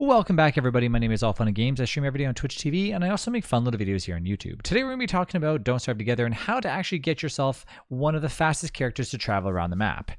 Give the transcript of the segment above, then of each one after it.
Welcome back, everybody. My name is All Fun and Games. I stream every day on Twitch TV, and I also make fun little videos here on YouTube. Today, we're going to be talking about Don't Starve Together and how to actually get yourself one of the fastest characters to travel around the map.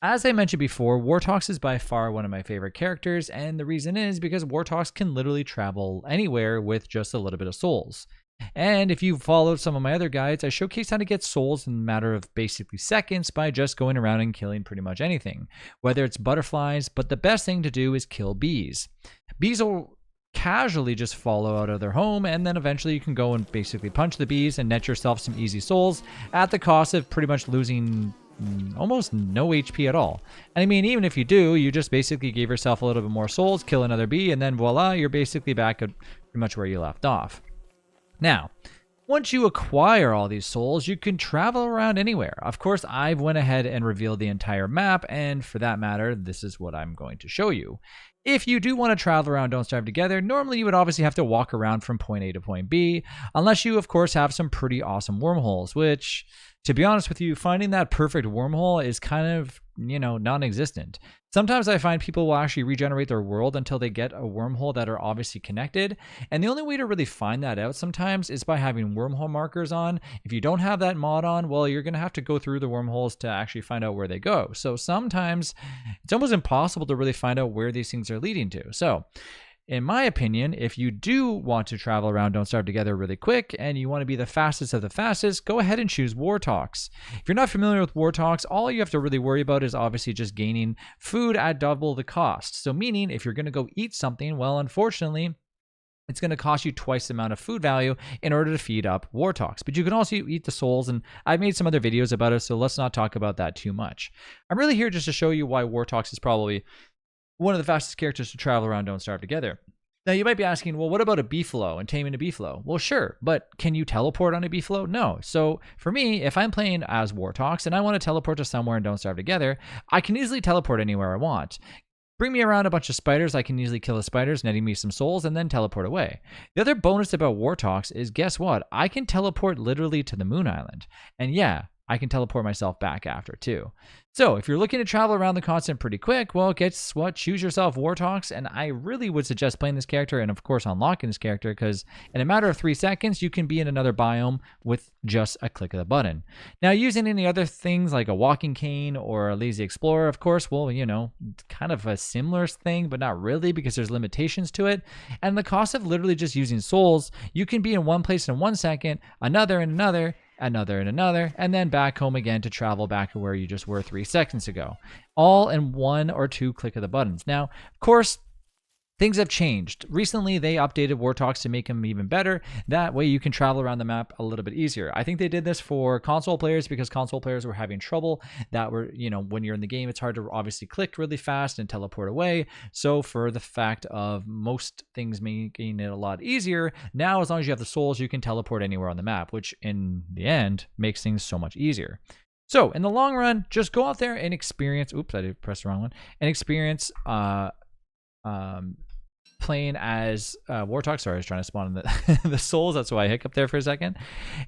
As I mentioned before, Wortox is by far one of my favorite characters, and the reason is because Wortox can literally travel anywhere with just a little bit of souls. And if you followed some of my other guides, I showcase how to get souls in a matter of basically seconds by just going around and killing pretty much anything, whether it's butterflies, but the best thing to do is kill bees. Bees will casually just follow out of their home, and then eventually you can go and basically punch the bees and net yourself some easy souls at the cost of pretty much losing almost no HP at all. And I mean, even if you do, you just basically gave yourself a little bit more souls, kill another bee, and then voila, you're basically back at pretty much where you left off. Now, once you acquire all these souls, you can travel around anywhere. Of course, I've went ahead and revealed the entire map, and for that matter, this is what I'm going to show you. If you do want to travel around Don't Starve Together, normally you would obviously have to walk around from point A to point B, unless you, of course, have some pretty awesome wormholes, which, to be honest with you, finding that perfect wormhole is kind of, non-existent. Sometimes I find people will actually regenerate their world until they get a wormhole that are obviously connected, and the only way to really find that out sometimes is by having wormhole markers on. If you don't have that mod on, well, you're going to have to go through the wormholes to actually find out where they go. So sometimes it's almost impossible to really find out where these things are leading to. So in my opinion, if you do want to travel around Don't Starve Together really quick and you want to be the fastest of the fastest, go ahead and choose Wortox. If you're not familiar with Wortox, all you have to really worry about is obviously just gaining food at double the cost. So meaning if you're going to go eat something, well, unfortunately, it's going to cost you twice the amount of food value in order to feed up Wortox. But you can also eat the souls, and I've made some other videos about it, so let's not talk about that too much. I'm really here just to show you why Wortox is probably one of the fastest characters to travel around Don't Starve Together. Now, you might be asking, well, what about a beefalo and taming a beefalo? Well, sure, but can you teleport on a beefalo? No. So for me, if I'm playing as Wortox and I want to teleport to somewhere and Don't Starve Together, I can easily teleport anywhere I want. Bring me around a bunch of spiders, I can easily kill the spiders, netting me some souls, and then teleport away. The other bonus about Wortox is, guess what? I can teleport literally to the Moon Island. And yeah, I can teleport myself back after too. So if you're looking to travel around the continent pretty quick, well, guess what? Choose yourself Wortox, and I really would suggest playing this character and, of course, unlocking this character, because in a matter of 3 seconds, you can be in another biome with just a click of the button. Now, using any other things like a walking cane or a lazy explorer, of course, well, kind of a similar thing, but not really, because there's limitations to it. And the cost of literally just using souls, you can be in one place in 1 second, another in another, and then back home again to travel back to where you just were 3 seconds ago, all in 1 or 2 click of the buttons. Now, of course, things have changed. Recently, they updated Wortox to make them even better. That way you can travel around the map a little bit easier. I think they did this for console players because console players were having trouble that were, when you're in the game, it's hard to obviously click really fast and teleport away. So for the fact of most things making it a lot easier, now as long as you have the souls, you can teleport anywhere on the map, which in the end makes things so much easier. So in the long run, just go out there and experience, oops, I did press the wrong one, and experience, playing as Wartalk. Sorry, I was trying to spawn in the souls. That's why I hiccuped there for a second.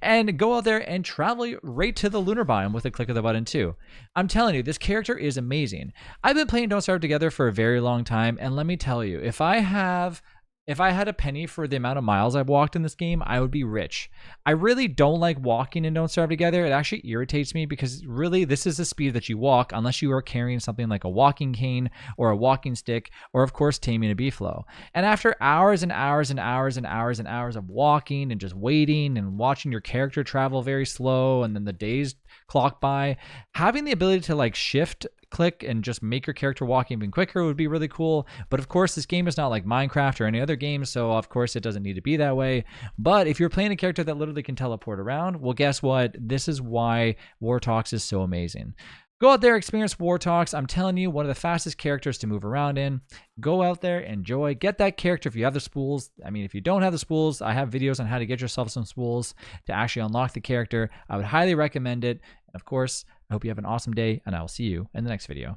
And go out there and travel right to the lunar biome with a click of the button too. I'm telling you, this character is amazing. I've been playing Don't Starve Together for a very long time, and let me tell you, if I had a penny for the amount of miles I've walked in this game, I would be rich. I really don't like walking in Don't Starve Together. It actually irritates me because really this is the speed that you walk unless you are carrying something like a walking cane or a walking stick or, of course, taming a beefalo. And after hours and hours and hours and hours and hours of walking and just waiting and watching your character travel very slow and then the days clock by, having the ability to shift, click, and just make your character walk even quicker would be really cool. But of course, this game is not like Minecraft or any other game, so of course it doesn't need to be that way. But if you're playing a character that literally can teleport around, well, guess what? This is why Wortox is so amazing. Go out there, experience Wortox. I'm telling you, one of the fastest characters to move around in. Go out there, enjoy, get that character if you have the spools. I mean, if you don't have the spools, I have videos on how to get yourself some spools to actually unlock the character. I would highly recommend it. And of course, I hope you have an awesome day, and I will see you in the next video.